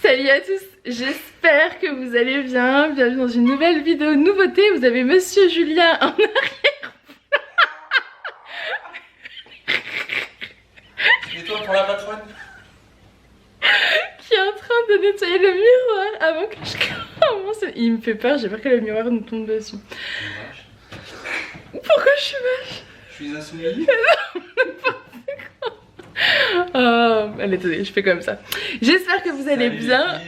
Salut à tous, j'espère que vous allez bien. Bienvenue dans une nouvelle vidéo nouveauté. Vous avez Monsieur Julien en arrière. Et toi pour la patronne Qui est en train de nettoyer le miroir avant que je commence. Il me fait peur, j'ai peur que le miroir nous tombe dessus. Pourquoi je suis vache? Je suis insoumis. Oh, allez, attendez, je fais comme ça. J'espère que vous allez bien.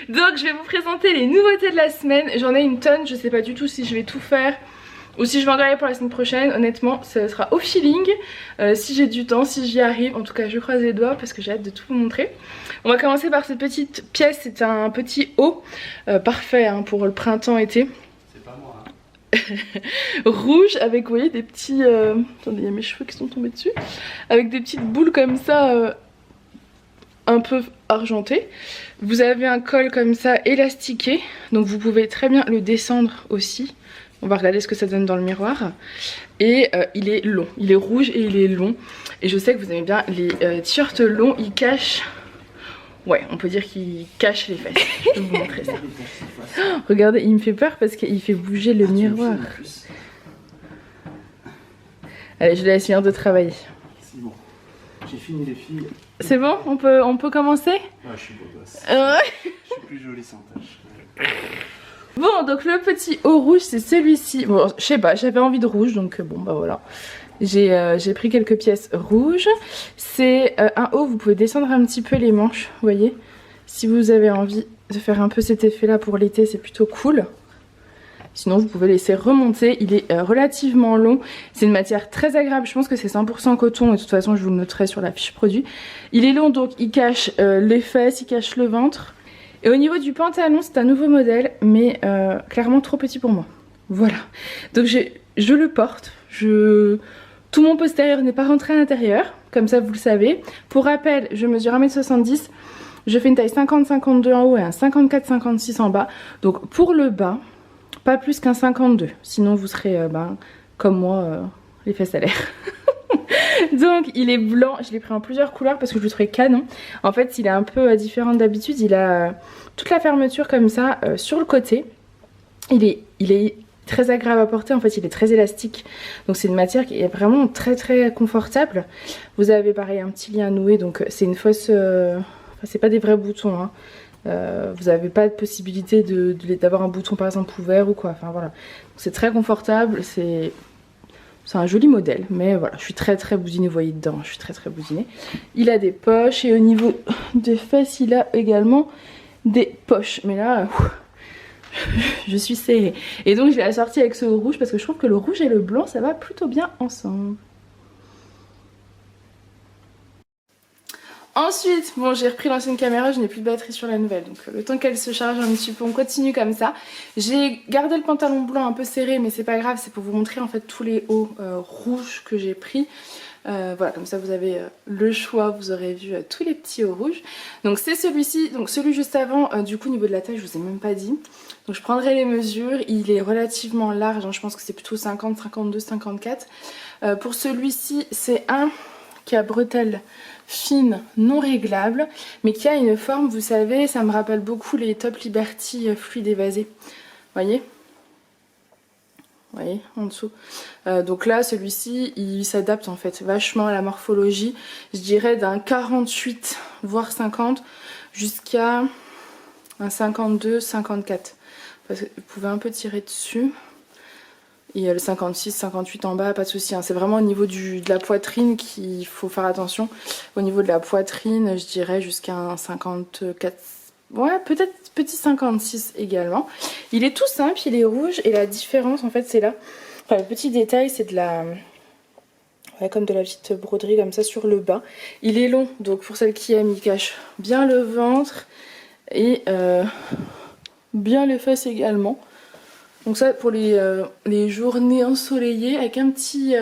Donc je vais vous présenter les nouveautés de la semaine. J'en ai une tonne, je sais pas du tout si je vais tout faire ou si je vais en garder pour la semaine prochaine. Honnêtement, ça sera au feeling, si j'ai du temps, si j'y arrive. En tout cas, je croise les doigts parce que j'ai hâte de tout vous montrer. On va commencer par cette petite pièce. C'est un petit haut parfait hein, pour le printemps-été. C'est pas moi. Rouge avec, vous voyez, des petits... Attendez, il y a mes cheveux qui sont tombés dessus. Avec des petites boules comme ça, un peu argentées. Vous avez un col comme ça élastiqué. Donc vous pouvez très bien le descendre aussi. On va regarder ce que ça donne dans le miroir. Et il est long. Il est rouge et il est long. Et je sais que vous aimez bien les t-shirts longs. Ils cachent... Ouais, on peut dire qu'il cache les fesses. Je vais vous montrer ça. Oh, regardez, il me fait peur parce qu'il fait bouger le miroir. Allez, je laisse finir de travailler. C'est bon. J'ai fini les filles. C'est bon, on peut commencer? Ouais, je suis beau gosse. Je suis plus jolie sans tache. Bon, donc le petit haut rouge, c'est celui-ci. Bon, je sais pas, j'avais envie de rouge, donc bon, bah voilà. J'ai pris quelques pièces rouges. C'est un haut, vous pouvez descendre un petit peu les manches, vous voyez. Si vous avez envie de faire un peu cet effet-là pour l'été, c'est plutôt cool. Sinon, vous pouvez laisser remonter. Il est relativement long. C'est une matière très agréable. Je pense que c'est 100% coton. Et de toute façon, je vous le noterai sur la fiche produit. Il est long, donc il cache les fesses, il cache le ventre. Et au niveau du pantalon, c'est un nouveau modèle, mais clairement trop petit pour moi. Voilà. Donc je le porte. Tout mon postérieur n'est pas rentré à l'intérieur. Comme ça, vous le savez. Pour rappel, je mesure 1m70. Je fais une taille 50-52 en haut et un 54-56 en bas. Donc pour le bas... pas plus qu'un 52, sinon vous serez comme moi, les fesses à l'air. Donc il est blanc, je l'ai pris en plusieurs couleurs parce que je le trouvais canon. En fait il est un peu différent d'habitude, il a toute la fermeture comme ça sur le côté. Il est très agréable à porter, en fait il est très élastique. Donc c'est une matière qui est vraiment très très confortable. Vous avez pareil un petit lien noué, donc c'est une fausse... Enfin, c'est pas des vrais boutons hein. Vous n'avez pas de possibilité d'avoir un bouton par exemple ouvert ou quoi, enfin voilà. C'est très confortable, c'est un joli modèle, mais voilà, je suis très très bousinée, vous voyez dedans, je suis très très bousinée. Il a des poches et au niveau des fesses, il a également des poches, mais là, je suis serrée. Et donc je l'ai assorti avec ce rouge parce que je trouve que le rouge et le blanc, ça va plutôt bien ensemble. Ensuite, bon j'ai repris l'ancienne caméra, je n'ai plus de batterie sur la nouvelle, donc le temps qu'elle se charge un petit peu, on continue comme ça. J'ai gardé le pantalon blanc un peu serré, mais c'est pas grave, c'est pour vous montrer en fait tous les hauts rouges que j'ai pris. Voilà, comme ça vous avez le choix, vous aurez vu tous les petits hauts rouges. Donc c'est celui-ci, donc celui juste avant, du coup au niveau de la taille, je vous ai même pas dit. Donc je prendrai les mesures, il est relativement large, hein, je pense que c'est plutôt 50, 52, 54. Pour celui-ci, c'est un qui a bretelles fine, non réglable, mais qui a une forme, vous savez, ça me rappelle beaucoup les Top Liberty fluides évasés. Voyez en dessous. Donc là, celui-ci, il s'adapte en fait vachement à la morphologie, je dirais d'un 48, voire 50, jusqu'à un 52, 54. Parce que vous pouvez un peu tirer dessus. Et le 56, 58 en bas, pas de souci. Hein. C'est vraiment au niveau de la poitrine qu'il faut faire attention. Au niveau de la poitrine, je dirais jusqu'à un 54. Ouais, peut-être petit 56 également. Il est tout simple, il est rouge. Et la différence, en fait, c'est là. Enfin, le petit détail, c'est de la... Ouais, comme de la petite broderie comme ça sur le bas. Il est long, donc pour celles qui aiment, il cache bien le ventre. Et bien les fesses également. Donc ça pour les journées ensoleillées avec un petit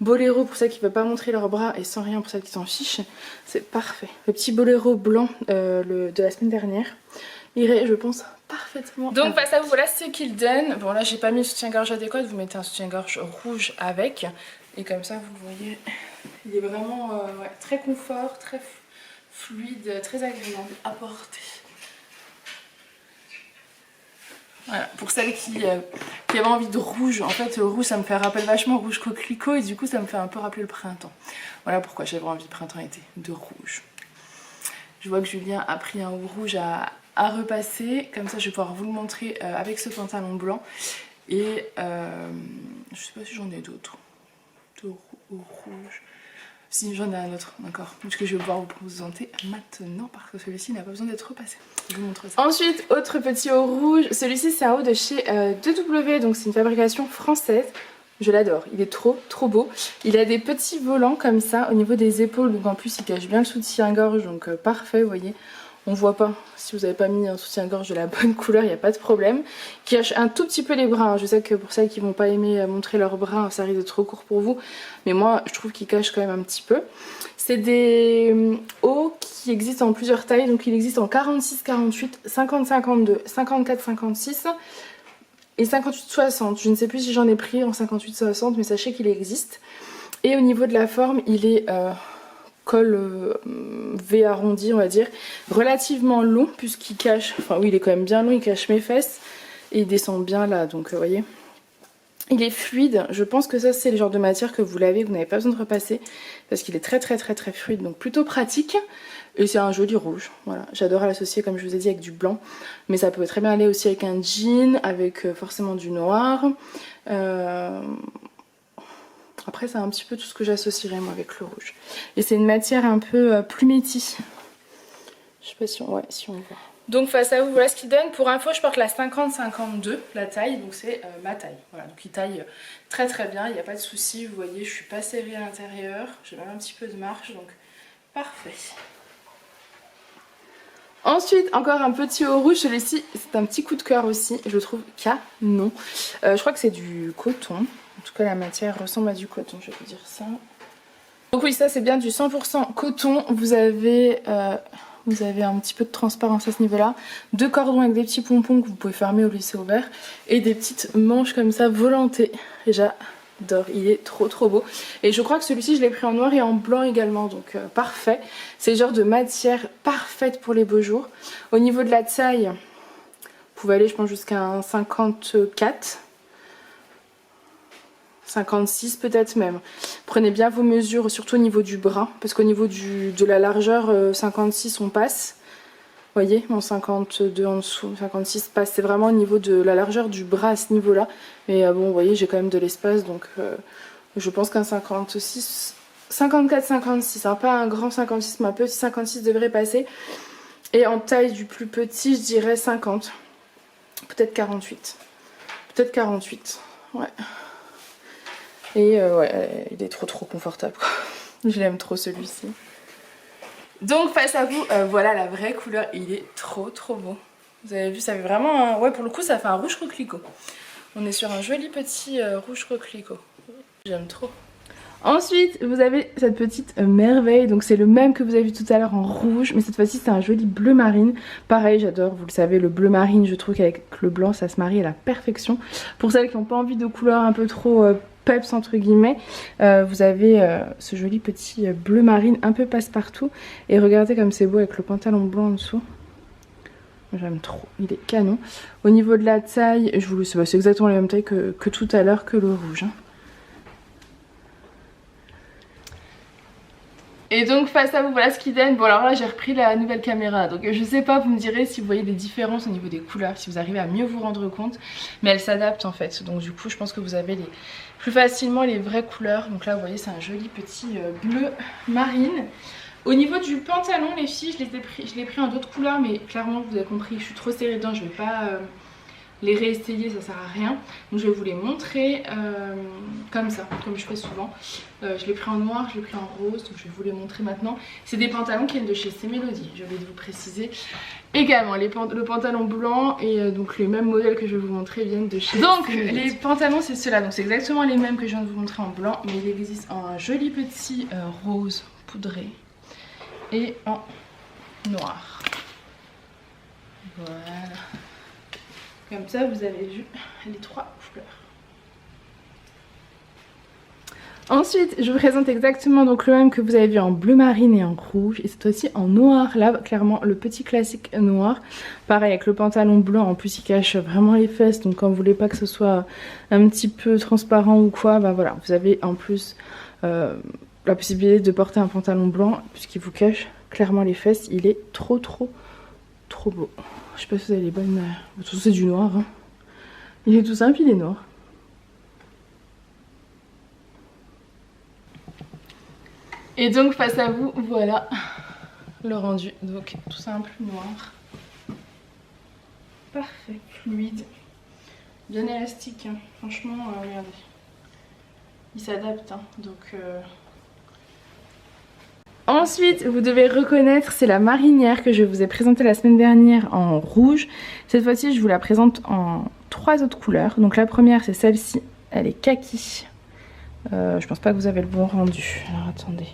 boléro pour celles qui ne peuvent pas montrer leurs bras et sans rien pour celles qui s'en fichent, c'est parfait. Le petit boléro blanc de la semaine dernière irait je pense parfaitement. Donc face à vous, voilà ce qu'il donne. Bon là j'ai pas mis le soutien-gorge adéquat, vous mettez un soutien-gorge rouge avec et comme ça vous le voyez, il est vraiment ouais, très confort, très fluide, très agréable à porter. Voilà, pour celles qui avaient envie de rouge, en fait le rouge ça me fait rappeler vachement rouge coquelicot et du coup ça me fait un peu rappeler le printemps. Voilà pourquoi j'avais envie de printemps-été, de rouge. Je vois que Julien a pris un rouge à repasser, comme ça je vais pouvoir vous le montrer avec ce pantalon blanc. Et je sais pas si j'en ai d'autres, de rouge. Si j'en ai un autre, d'accord, que je vais pouvoir vous présenter maintenant parce que celui-ci n'a pas besoin d'être repassé. Je vous montre ça. Ensuite, autre petit haut rouge. Celui-ci c'est un haut de chez 2W, donc c'est une fabrication française. Je l'adore, il est trop beau. Il a des petits volants comme ça au niveau des épaules, donc en plus il cache bien le soutien-gorge, donc parfait, vous voyez. On voit pas, si vous n'avez pas mis un soutien-gorge de la bonne couleur, il n'y a pas de problème. Qui cache un tout petit peu les bras, hein. Je sais que pour celles qui vont pas aimer montrer leurs bras, ça risque d'être trop court pour vous. Mais moi, je trouve qu'il cache quand même un petit peu. C'est des hauts qui existent en plusieurs tailles. Donc il existe en 46-48, 50-52, 54-56 et 58-60. Je ne sais plus si j'en ai pris en 58-60, mais sachez qu'il existe. Et au niveau de la forme, il est... col V arrondi on va dire, relativement long puisqu'il cache, enfin oui il est quand même bien long, il cache mes fesses et il descend bien là, donc vous voyez. Il est fluide, je pense que ça c'est le genre de matière que vous lavez, vous n'avez pas besoin de repasser parce qu'il est très fluide, donc plutôt pratique. Et c'est un joli rouge, voilà, j'adore l'associer comme je vous ai dit avec du blanc, mais ça peut très bien aller aussi avec un jean, avec forcément du noir. Après c'est un petit peu tout ce que j'associerais moi avec le rouge. Et c'est une matière un peu plus métis. Je sais pas si on voit. Donc face à vous, voilà ce qu'il donne. Pour info, je porte la 50-52, la taille, donc c'est ma taille. Voilà, donc il taille très bien, il n'y a pas de souci. Vous voyez, je suis pas serrée à l'intérieur. J'ai même un petit peu de marge, donc parfait. Ensuite, encore un petit haut rouge, celui-ci c'est un petit coup de cœur aussi, je le trouve canon. Je crois que c'est du coton, en tout cas la matière ressemble à du coton, je vais vous dire ça. Donc oui, ça c'est bien du 100% coton, vous avez un petit peu de transparence à ce niveau-là, deux cordons avec des petits pompons que vous pouvez fermer ou laisser ouverts, et des petites manches comme ça volantées. J'adore, il est trop beau. Et je crois que celui-ci je l'ai pris en noir et en blanc également, donc parfait. C'est le genre de matière parfaite pour les beaux jours. Au niveau de la taille, vous pouvez aller je pense jusqu'à un 54, 56 peut-être même. Prenez bien vos mesures, surtout au niveau du bras, parce qu'au niveau de la largeur, 56 on passe. Vous voyez, mon 52 en dessous, 56 passe. C'est vraiment au niveau de la largeur du bras à ce niveau-là. Mais bon, vous voyez, j'ai quand même de l'espace, donc je pense qu'un 56, 54-56, hein, pas un grand 56, mais un petit 56 devrait passer. Et en taille du plus petit, je dirais 50. Peut-être 48. Peut-être 48, ouais. Et ouais, il est trop confortable, quoi. Je l'aime trop celui-ci. Donc face à vous, voilà la vraie couleur, il est trop beau. Vous avez vu, ça fait vraiment un... Ouais, pour le coup ça fait un rouge coquelicot. On est sur un joli petit rouge coquelicot. J'aime trop. Ensuite, vous avez cette petite merveille, donc c'est le même que vous avez vu tout à l'heure en rouge, mais cette fois-ci c'est un joli bleu marine. Pareil, j'adore, vous le savez, le bleu marine, je trouve qu'avec le blanc ça se marie à la perfection. Pour celles qui n'ont pas envie de couleur un peu trop peps entre guillemets, vous avez ce joli petit bleu marine un peu passe-partout. Et regardez comme c'est beau avec le pantalon blanc en dessous. J'aime trop, il est canon. Au niveau de la taille, c'est exactement la même taille que tout à l'heure, que le rouge, hein. Et donc face à vous, voilà ce qu'il donne. Bon alors là j'ai repris la nouvelle caméra, donc je sais pas, vous me direz si vous voyez des différences au niveau des couleurs, si vous arrivez à mieux vous rendre compte. Mais elle s'adapte en fait, donc du coup je pense que vous avez plus facilement les vraies couleurs. Donc là vous voyez c'est un joli petit bleu marine. Au niveau du pantalon les filles, je l'ai pris en d'autres couleurs, mais clairement vous avez compris, je suis trop serrée dedans, je vais pas... les réessayer, ça sert à rien. Donc je vais vous les montrer comme ça, comme je fais souvent. Je l'ai pris en noir, je l'ai pris en rose, donc je vais vous les montrer maintenant. C'est des pantalons qui viennent de chez C'est Mélodie, j'ai oublié de vous préciser. Également, le pantalon blanc et donc les mêmes modèles que je vais vous montrer viennent de chez... Donc les pantalons c'est ceux-là, donc c'est exactement les mêmes que je viens de vous montrer en blanc, mais il existe en un joli petit rose poudré et en noir. Voilà. Comme ça vous avez vu les trois couleurs. Ensuite, je vous présente exactement donc le même que vous avez vu en bleu marine et en rouge. Et cette fois-ci en noir. Là, clairement, le petit classique noir. Pareil, avec le pantalon blanc. En plus, il cache vraiment les fesses. Donc, quand vous voulez pas que ce soit un petit peu transparent ou quoi, bah voilà. Vous avez en plus la possibilité de porter un pantalon blanc puisqu'il vous cache clairement les fesses. Il est trop beau. Je sais pas si vous avez les bonnes... Tout c'est du noir. Hein. Il est tout simple, il est noir. Et donc face à vous, voilà le rendu. Donc tout simple, noir. Parfait, fluide. Bien élastique, hein. Franchement, regardez. Il s'adapte, hein. Donc... Ensuite, vous devez reconnaître, c'est la marinière que je vous ai présentée la semaine dernière en rouge. Cette fois-ci, je vous la présente en 3 autres couleurs. Donc la première, c'est celle-ci. Elle est kaki. Je pense pas que vous avez le bon rendu. Alors attendez.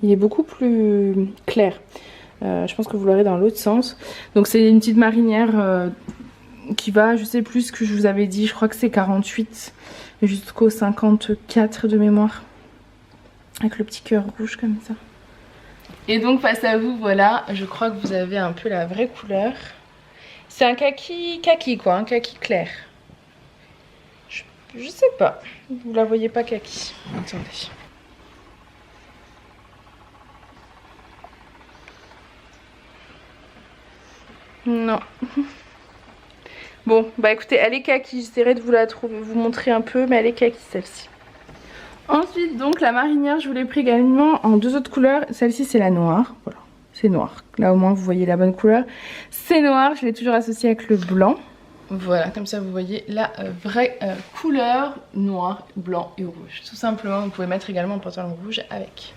Il est beaucoup plus clair. Je pense que vous l'aurez dans l'autre sens. Donc c'est une petite marinière qui va, je sais plus ce que je vous avais dit, je crois que c'est 48 jusqu'au 54 de mémoire. Avec le petit cœur rouge comme ça. Et donc face à vous, voilà, je crois que vous avez un peu la vraie couleur. C'est un kaki quoi, un kaki clair. Je sais pas, vous la voyez pas kaki. Attendez. Non. Bon, bah écoutez, elle est kaki. J'essaierai de vous la trouver, vous montrer un peu, mais elle est kaki celle-ci. Ensuite, donc la marinière, je vous l'ai pris également en 2 autres couleurs. Celle-ci, c'est la noire. Voilà, c'est noir. Là, au moins, vous voyez la bonne couleur. C'est noir. Je l'ai toujours associé avec le blanc. Voilà, comme ça, vous voyez la vraie couleur noir, blanc et rouge. Tout simplement, vous pouvez mettre également un pantalon rouge avec.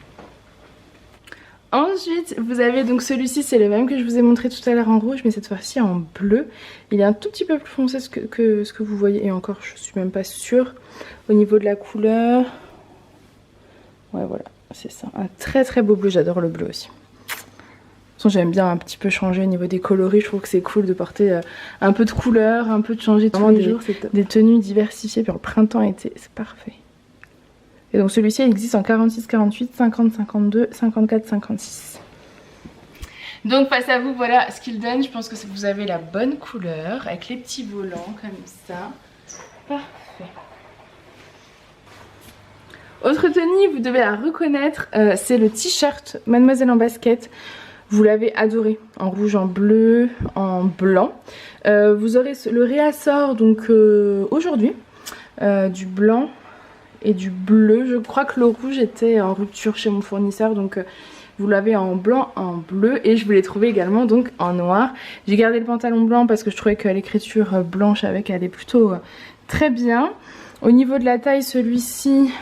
Ensuite, vous avez donc celui-ci, c'est le même que je vous ai montré tout à l'heure en rouge, mais cette fois-ci en bleu. Il est un tout petit peu plus foncé que ce que vous voyez, et encore, je suis même pas sûre au niveau de la couleur. Ouais, voilà, c'est ça. Un très beau bleu, j'adore le bleu aussi. De toute façon, j'aime bien un petit peu changer au niveau des coloris. Je trouve que c'est cool de porter un peu de couleur, un peu de changer tous les jours. Des tenues diversifiées pour le printemps-été, c'est parfait. Et donc celui-ci il existe en 46, 48, 50, 52, 54, 56. Donc face à vous, voilà ce qu'il donne. Je pense que vous avez la bonne couleur avec les petits volants comme ça. Parfait. Autre tenue, vous devez la reconnaître, c'est le t-shirt Mademoiselle en basket. Vous l'avez adoré, en rouge, en bleu, en blanc. Vous aurez le réassort donc aujourd'hui, du blanc et du bleu. Je crois que le rouge était en rupture chez mon fournisseur, donc vous l'avez en blanc, en bleu, et je vous l'ai trouvé également donc en noir. J'ai gardé le pantalon blanc parce que je trouvais que l'écriture blanche avec elle est plutôt très bien. Au niveau de la taille, celui-ci,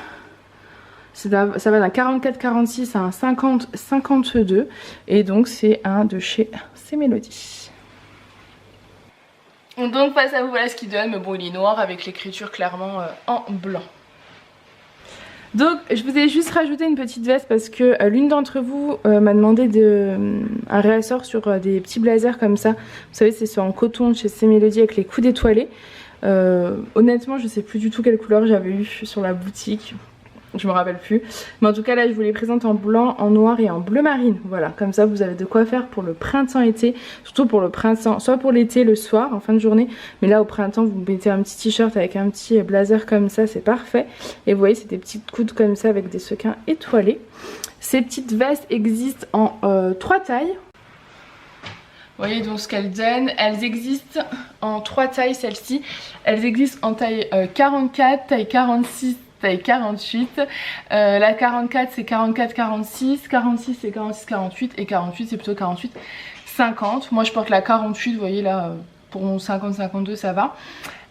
ça va d'un 44-46 à un 50-52, et donc c'est un de chez C-Mélodie. Donc face à vous, voilà ce qu'il donne, mais bon, il est noir avec l'écriture clairement en blanc. Donc je vous ai juste rajouté une petite veste parce que l'une d'entre vous m'a demandé un réassort sur des petits blazers comme ça. Vous savez, c'est en coton de chez C-Mélodie avec les coudes étoilés. Honnêtement, je sais plus du tout quelle couleur j'avais eu sur la boutique. Je me rappelle plus. Mais en tout cas là je vous les présente en blanc, en noir et en bleu marine. Voilà, comme ça vous avez de quoi faire pour le printemps-été. Surtout pour le printemps, soit pour l'été le soir en fin de journée. Mais là au printemps vous mettez un petit t-shirt avec un petit blazer comme ça, c'est parfait. Et vous voyez c'est des petites coudes comme ça avec des sequins étoilés. Ces petites vestes existent en 3 tailles. Vous voyez donc ce qu'elles donnent. Elles existent en 3 tailles celles-ci. Elles existent en taille 44, taille 46, taille 48, la 44 c'est 44-46, 46 c'est 46-48 et 48 c'est plutôt 48-50. Moi je porte la 48, vous voyez là, pour mon 50-52 ça va.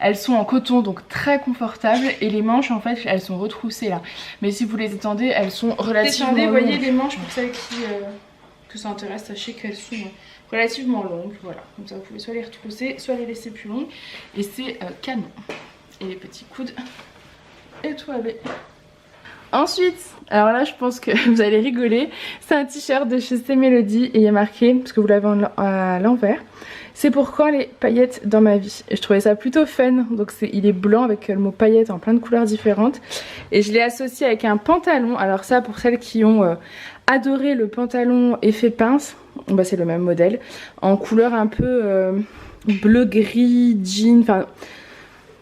Elles sont en coton donc très confortables et les manches en fait elles sont retroussées là. Mais si vous les étendez elles sont relativement longues. Vous voyez les manches pour celles que ça intéresse, sachez qu'elles sont relativement longues. Voilà, comme ça vous pouvez soit les retrousser, soit les laisser plus longues. Et c'est canon. Et les petits coudes étoilés. Ensuite, alors là je pense que vous allez rigoler, c'est un t-shirt de chez C'est Mélodie et il y a marqué, parce que vous l'avez à l'envers, c'est pour quand les paillettes dans ma vie. Et je trouvais ça plutôt fun, donc il est blanc avec le mot paillettes en plein de couleurs différentes. Et je l'ai associé avec un pantalon, alors ça pour celles qui ont adoré le pantalon effet pince, bah c'est le même modèle, en couleur un peu bleu-gris, jean, enfin...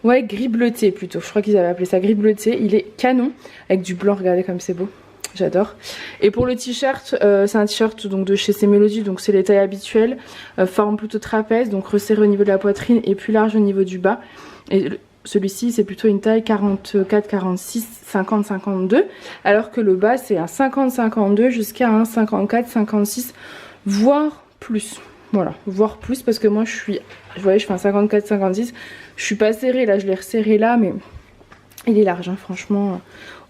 Ouais, gris bleuté plutôt, je crois qu'ils avaient appelé ça gris bleuté. Il est canon, avec du blanc, regardez comme c'est beau, j'adore. Et pour le t-shirt, c'est un t-shirt donc de chez C'est Mélodie, donc c'est les tailles habituelles. Forme plutôt trapèze, donc resserré au niveau de la poitrine et plus large au niveau du bas. Et celui-ci c'est plutôt une taille 44, 46, 50, 52. Alors que le bas c'est un 50, 52 jusqu'à un 54, 56, voire plus. Voilà, voire plus parce que moi vous voyez, je fais un 54, 56. Je suis pas serrée là, je l'ai resserré là, mais il est large, hein, franchement,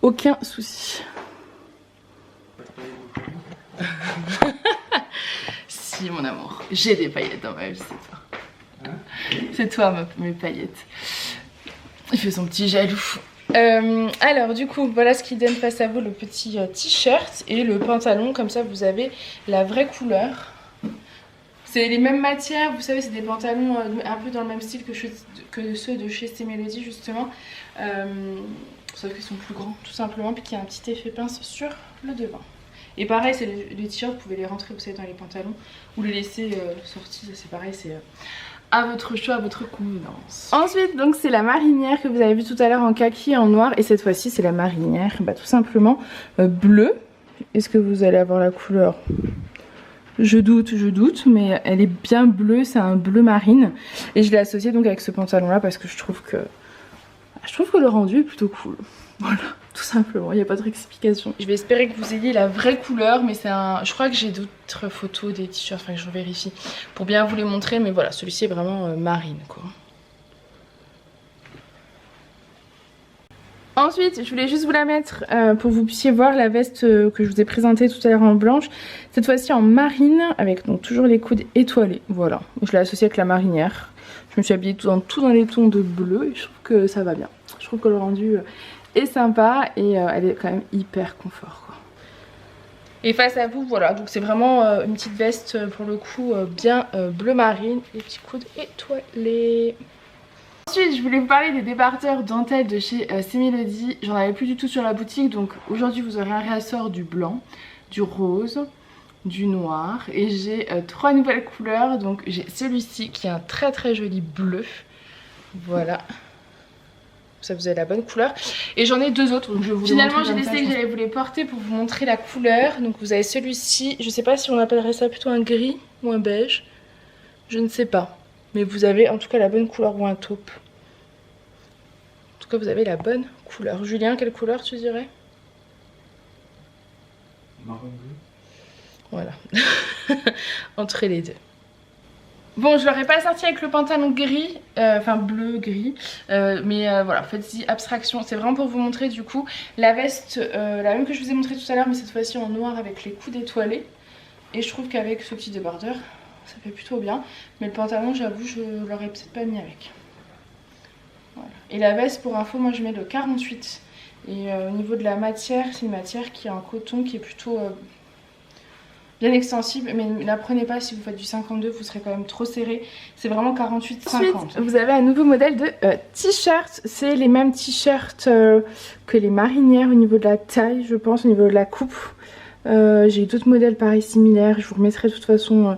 aucun souci. Si mon amour, j'ai des paillettes dans ma vie, c'est toi. Hein, c'est toi mes paillettes. Il fait son petit jaloux. Alors du coup voilà ce qui donne face à vous, le petit t-shirt et le pantalon, comme ça vous avez la vraie couleur. C'est les mêmes matières, vous savez, c'est des pantalons un peu dans le même style que ceux de chez C'est Mélodie justement, sauf qu'ils sont plus grands tout simplement, puis qu'il y a un petit effet pince sur le devant. Et pareil, c'est les t-shirts, vous pouvez les rentrer, vous savez, dans les pantalons ou les laisser sortis, c'est pareil, c'est à votre choix, à votre convenance. Ensuite, donc c'est la marinière que vous avez vu tout à l'heure en kaki et en noir, et cette fois-ci c'est la marinière, bah, tout simplement bleue. Est-ce que vous allez avoir la couleur ? Je doute, mais elle est bien bleue, c'est un bleu marine. Et je l'ai associé donc avec ce pantalon là parce que je trouve que le rendu est plutôt cool. Voilà, tout simplement, il n'y a pas de explication. Je vais espérer que vous ayez la vraie couleur, mais c'est un... Je crois que j'ai d'autres photos des t-shirts, enfin que je vérifie pour bien vous les montrer, mais voilà, celui-ci est vraiment marine quoi. Ensuite, je voulais juste vous la mettre pour que vous puissiez voir la veste que je vous ai présentée tout à l'heure en blanche. Cette fois-ci en marine, avec donc toujours les coudes étoilés. Voilà, je l'ai associée avec la marinière. Je me suis habillée tout dans les tons de bleu et je trouve que ça va bien. Je trouve que le rendu est sympa et elle est quand même hyper confort quoi. Et face à vous, voilà, donc c'est vraiment une petite veste pour le coup bien bleu marine, les petits coudes étoilés. Ensuite, je voulais vous parler des débardeurs dentelle de chez C'est Mélodie. J'en avais plus du tout sur la boutique, donc aujourd'hui vous aurez un réassort du blanc, du rose, du noir. Et j'ai 3 nouvelles couleurs, donc j'ai celui-ci qui est un très joli bleu. Voilà. Ça vous avez la bonne couleur. Et j'en ai 2 autres, donc je vais vous les montrer. Finalement, j'ai décidé que j'allais vous les porter pour vous montrer la couleur. Donc vous avez celui-ci, je sais pas si on appellerait ça plutôt un gris ou un beige. Je ne sais pas. Mais vous avez en tout cas la bonne couleur ou un taupe. En tout cas vous avez la bonne couleur. Julien, quelle couleur tu dirais? Marron bleu. Voilà. Entre les deux. Bon, je l'aurais pas sorti avec le pantalon gris, enfin bleu, gris, mais voilà, faites-y abstraction. C'est vraiment pour vous montrer du coup la veste, la même que je vous ai montré tout à l'heure, mais cette fois-ci en noir avec les coudes étoilés. Et je trouve qu'avec ce petit débardeur, ça fait plutôt bien. Mais le pantalon, j'avoue, je l'aurais peut-être pas mis avec. Voilà. Et la veste, pour info, moi je mets le 48. Et au niveau de la matière, c'est une matière qui est en coton, qui est plutôt bien extensible. Mais ne la prenez pas si vous faites du 52, vous serez quand même trop serré. C'est vraiment 48-50. Ensuite, vous avez un nouveau modèle de t-shirt. C'est les mêmes t-shirts que les marinières au niveau de la taille, je pense, au niveau de la coupe. J'ai eu d'autres modèles pareils similaires. Je vous remettrai de toute façon...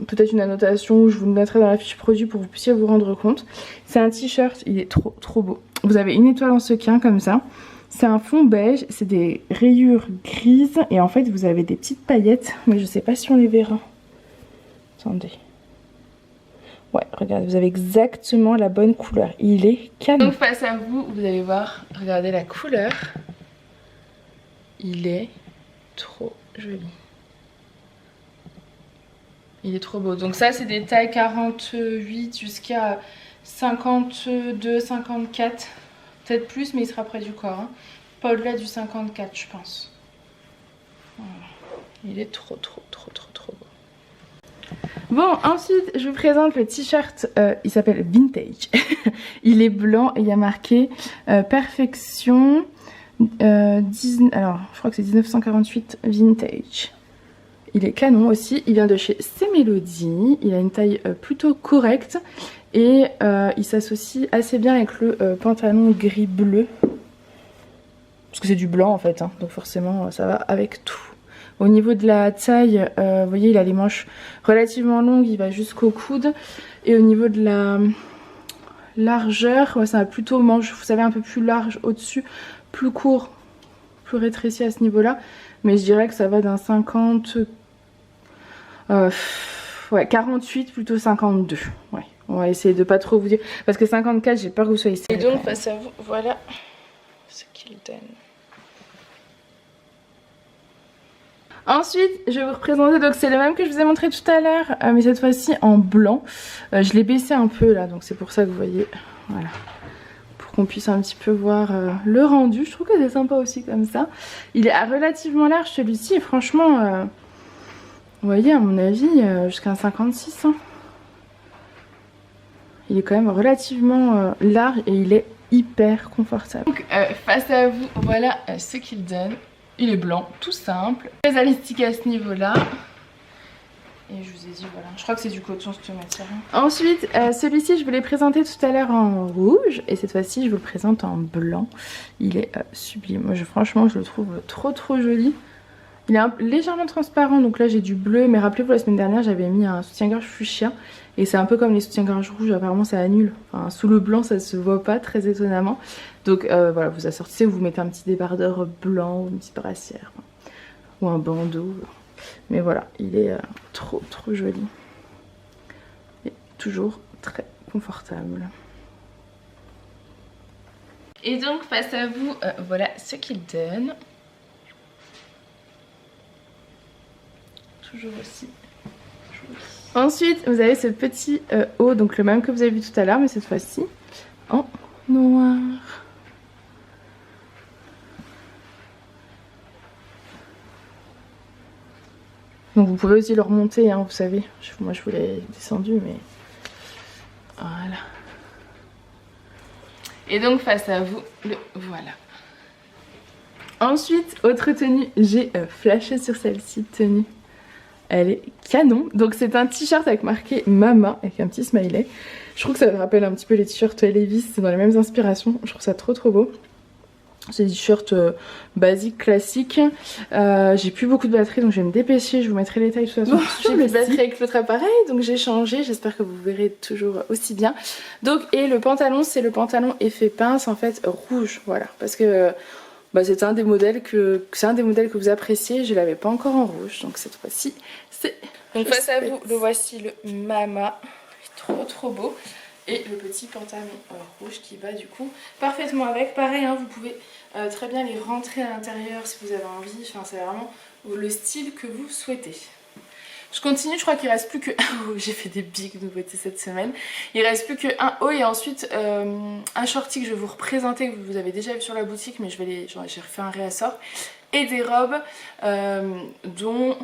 peut-être une annotation où je vous le mettrai dans la fiche produit pour que vous puissiez vous rendre compte. C'est un t-shirt, il est trop beau. Vous avez une étoile en sequin comme ça. C'est un fond beige, c'est des rayures grises et en fait vous avez des petites paillettes, mais je sais pas si on les verra. Attendez. Ouais, regardez, vous avez exactement la bonne couleur. Il est canon. Donc face à vous, vous allez voir, regardez la couleur. Il est trop joli. Il est trop beau. Donc ça c'est des tailles 48 jusqu'à 52, 54. Peut-être plus mais il sera près du corps. Hein. Pas au-delà du 54 je pense. Voilà. Il est trop beau. Bon ensuite je vous présente le t-shirt. Il s'appelle Vintage. Il est blanc et il y a marqué perfection. Alors, je crois que c'est 1948 vintage. Il est canon aussi, il vient de chez C'est Mélodie, il a une taille plutôt correcte et il s'associe assez bien avec le pantalon gris-bleu. Parce que c'est du blanc en fait, hein, donc forcément ça va avec tout. Au niveau de la taille, vous voyez, il a les manches relativement longues, il va jusqu'au coude. Et au niveau de la largeur, ouais, ça va plutôt manche, vous savez, un peu plus large au-dessus, plus court, plus rétréci à ce niveau-là. Mais je dirais que ça va d'un 50... ouais, 48 plutôt 52. Ouais, on va essayer de pas trop vous dire. Parce que 54, j'ai peur que vous soyez... Et donc, face à vous, voilà ce qu'il donne. Ensuite, je vais vous représenter, donc c'est le même que je vous ai montré tout à l'heure, mais cette fois-ci en blanc. Je l'ai baissé un peu là, donc c'est pour ça que vous voyez, voilà. Pour qu'on puisse un petit peu voir le rendu. Je trouve que c'est sympa aussi comme ça. Il est relativement large celui-ci, et franchement, vous voyez, à mon avis, jusqu'à un 56. Hein. Il est quand même relativement large et il est hyper confortable. Donc, face à vous, voilà ce qu'il donne. Il est blanc, tout simple, très élastique à ce niveau-là. Et je vous ai dit, voilà, je crois que c'est du coton cette matière. Ensuite, celui-ci, je vous l'ai présenté tout à l'heure en rouge. Et cette fois-ci, je vous le présente en blanc. Il est sublime. Moi, franchement, je le trouve trop joli. Il est légèrement transparent, donc là j'ai du bleu. Mais rappelez-vous, la semaine dernière, j'avais mis un soutien-gorge fuchsia. Et c'est un peu comme les soutiens-gorge rouges, apparemment ça annule. Enfin, sous le blanc, ça se voit pas, très étonnamment. Donc voilà, vous assortissez, vous mettez un petit débardeur blanc ou une petite brassière. Ou un bandeau. Mais voilà, il est trop joli. Et toujours très confortable. Et donc face à vous, voilà ce qu'il donne. Toujours aussi joli. Ensuite, vous avez ce petit haut, donc le même que vous avez vu tout à l'heure, mais cette fois-ci en noir. Donc vous pouvez aussi le remonter, hein, vous savez. Moi je vous l'ai descendu, mais voilà. Et donc face à vous, le voilà. Ensuite, autre tenue, j'ai flashé sur celle-ci, tenue. Elle est canon. Donc c'est un t-shirt avec marqué Mama, avec un petit smiley. Je trouve que ça me rappelle un petit peu les t-shirts Levi's, c'est dans les mêmes inspirations. Je trouve ça trop beau. C'est des t-shirts basiques, classiques. J'ai plus beaucoup de batterie, donc je vais me dépêcher. Je vous mettrai les tailles de toute façon. J'ai plus de batterie avec l'autre appareil, donc j'ai changé. J'espère que vous verrez toujours aussi bien. Donc, et le pantalon, c'est le pantalon effet pince, en fait, rouge. Voilà, parce que c'est un des modèles que vous appréciez. Je l'avais pas encore en rouge, donc cette fois-ci, c'est... Donc face à vous, le voici, le Mama. Trop beau. Et le petit pantalon rouge qui va du coup parfaitement avec. Pareil, hein, vous pouvez très bien les rentrer à l'intérieur si vous avez envie. Enfin, c'est vraiment le style que vous souhaitez. Je continue, je crois qu'il reste plus que un haut. J'ai fait des big nouveautés cette semaine. Il reste plus qu'un haut et ensuite un shorty que je vais vous représenter, que vous avez déjà vu sur la boutique, mais j'ai refait un réassort. Et des robes dont...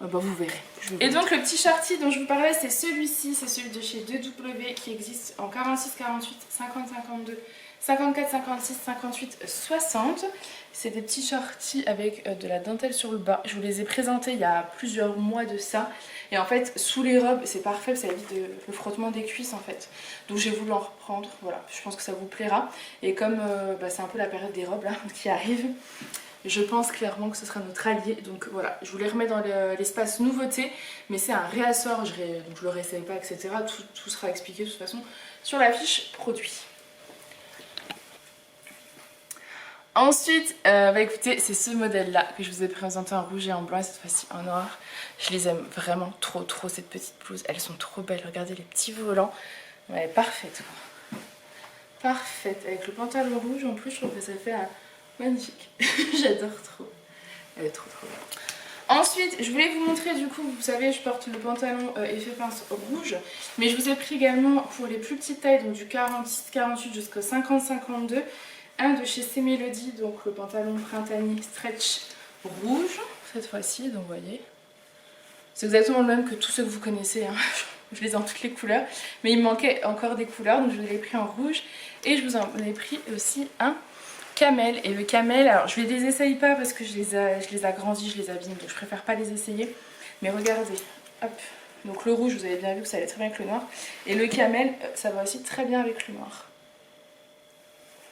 vous verrez. Et donc le petit shorty dont je vous parlais, c'est celui-ci, c'est celui de chez 2W qui existe en 46, 48, 50, 52, 54, 56, 58, 60. C'est des petits shorties avec de la dentelle sur le bas. Je vous les ai présentés il y a plusieurs mois de ça. Et en fait, sous les robes, c'est parfait, ça évite le frottement des cuisses en fait. Donc j'ai voulu en reprendre, voilà, je pense que ça vous plaira. Et comme c'est un peu la période des robes là qui arrive, je pense clairement que ce sera notre allié. Donc voilà, je vous les remets dans l'espace nouveauté. Mais c'est un réassort, donc je le réessaye pas, etc. Tout sera expliqué de toute façon sur la fiche produit. Ensuite, écoutez, c'est ce modèle-là que je vous ai présenté en rouge et en blanc et cette fois-ci en noir. Je les aime vraiment trop, cette petite blouse. Elles sont trop belles, regardez les petits volants. Elle est parfaite, quoi. Parfaite. Avec le pantalon rouge en plus, je trouve que ça fait magnifique. J'adore trop. Elle est trop belle. Ensuite, je voulais vous montrer du coup, vous savez, je porte le pantalon effet pince rouge. Mais je vous ai pris également pour les plus petites tailles, donc du 46-48 jusqu'au 50-52. Un de chez C'est Mélodie, donc le pantalon printanier stretch rouge, cette fois-ci, donc vous voyez. C'est exactement le même que tous ceux que vous connaissez, hein. Je les ai en toutes les couleurs. Mais il me manquait encore des couleurs, donc je vous ai pris en rouge. Et je vous en ai pris aussi un camel. Et le camel, alors je les essaye pas parce que je les agrandis, je les abîme, donc je préfère pas les essayer. Mais regardez, hop. Donc le rouge, vous avez bien vu que ça allait très bien avec le noir. Et le camel, ça va aussi très bien avec le noir.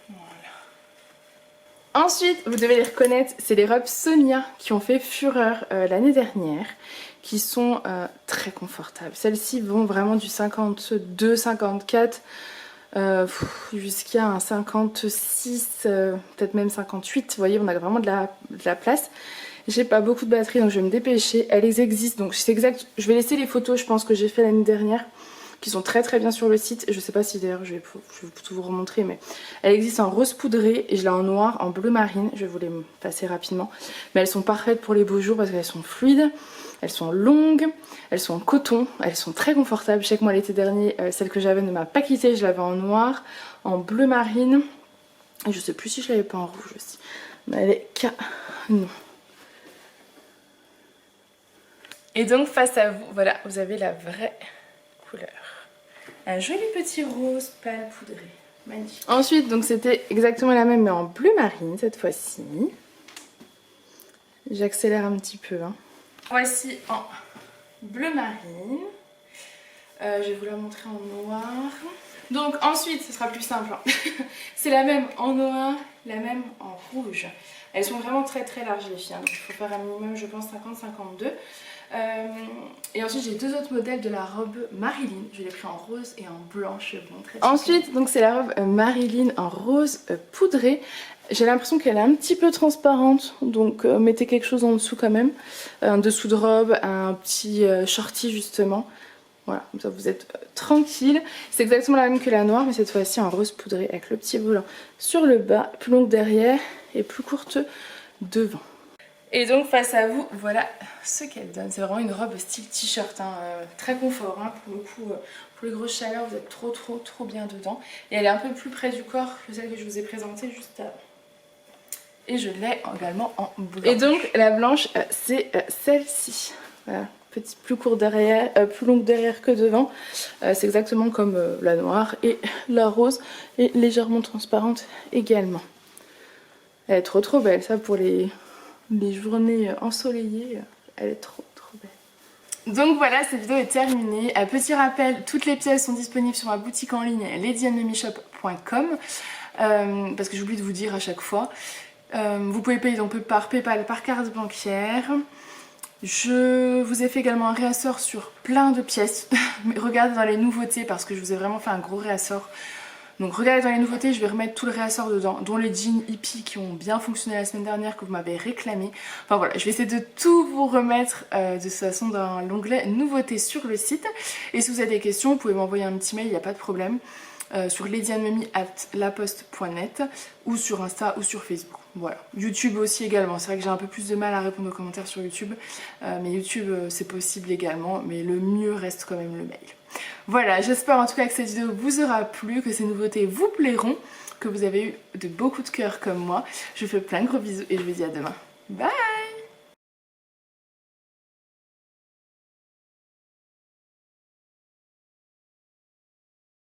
Voilà. Ensuite, vous devez les reconnaître, c'est les robes Sonia qui ont fait fureur l'année dernière, qui sont très confortables. Celles-ci vont vraiment du 52, 54 jusqu'à un 56, peut-être même 58. Vous voyez, on a vraiment de la place. J'ai pas beaucoup de batterie donc je vais me dépêcher. Elles existent donc c'est exact. Je vais laisser les photos je pense que j'ai fait l'année dernière qui sont très très bien sur le site. Je sais pas si d'ailleurs je vais tout vous remontrer mais elles existent en rose poudré et je l'ai en noir, en bleu marine. Je vais vous les passer rapidement. Mais elles sont parfaites pour les beaux jours parce qu'elles sont fluides, elles sont longues, elles sont en coton, elles sont très confortables. Je sais que moi l'été dernier celle que j'avais ne m'a pas quittée. Je l'avais en noir, en bleu marine et je sais plus si je l'avais pas en rouge aussi. Mais elle est canon. Et donc face à vous, voilà, vous avez la vraie couleur. Un joli petit rose pâle poudré. Magnifique. Ensuite, donc c'était exactement la même mais en bleu marine cette fois-ci. J'accélère un petit peu. Hein. Voici en bleu marine. Je vais vous la montrer en noir. Donc ensuite, ce sera plus simple. Hein. C'est la même en noir, la même en rouge. Elles sont vraiment très très larges les filles. Hein. Donc il faut faire un minimum, je pense, 50-52. Et ensuite j'ai deux autres modèles de la robe Marilyn, je l'ai pris en rose et en blanche. Ensuite donc c'est la robe Marilyn en rose poudré. J'ai l'impression qu'elle est un petit peu transparente, donc mettez quelque chose en dessous quand même, un dessous de robe, un petit shorty justement. Voilà, comme ça vous êtes tranquille. C'est exactement la même que la noire mais cette fois-ci en rose poudré avec le petit volant sur le bas, plus longue derrière et plus courte devant. Et donc face à vous, voilà ce qu'elle donne. C'est vraiment une robe style t-shirt, hein, très confort. Hein, pour le coup, pour les grosses chaleurs, vous êtes trop bien dedans. Et elle est un peu plus près du corps que celle que je vous ai présentée juste avant. Et je l'ai également en blanche. Et donc la blanche, c'est celle-ci. Voilà, petite plus courte derrière, plus longue derrière que devant. C'est exactement comme la noire et la rose. Et légèrement transparente également. Elle est trop belle, ça pour les journées ensoleillées, elle est trop belle. Donc voilà, cette vidéo est terminée. Petit rappel, toutes les pièces sont disponibles sur ma boutique en ligne ladyandmemishop.com parce que j'oublie de vous dire à chaque fois. Vous pouvez payer donc par PayPal, par carte bancaire. Je vous ai fait également un réassort sur plein de pièces. Regardez dans les nouveautés parce que je vous ai vraiment fait un gros réassort. Donc regardez dans les nouveautés, je vais remettre tout le réassort dedans, dont les jeans hippies qui ont bien fonctionné la semaine dernière, que vous m'avez réclamé. Enfin voilà, je vais essayer de tout vous remettre de toute façon dans l'onglet nouveautés sur le site. Et si vous avez des questions, vous pouvez m'envoyer un petit mail, il n'y a pas de problème, sur ladyandmemi@laposte.net ou sur Insta ou sur Facebook. Voilà, YouTube aussi également, c'est vrai que j'ai un peu plus de mal à répondre aux commentaires sur YouTube, mais YouTube c'est possible également, mais le mieux reste quand même le mail. Voilà, j'espère en tout cas que cette vidéo vous aura plu, que ces nouveautés vous plairont, que vous avez eu de beaux coups de cœur comme moi. Je vous fais plein de gros bisous et je vous dis à demain. Bye!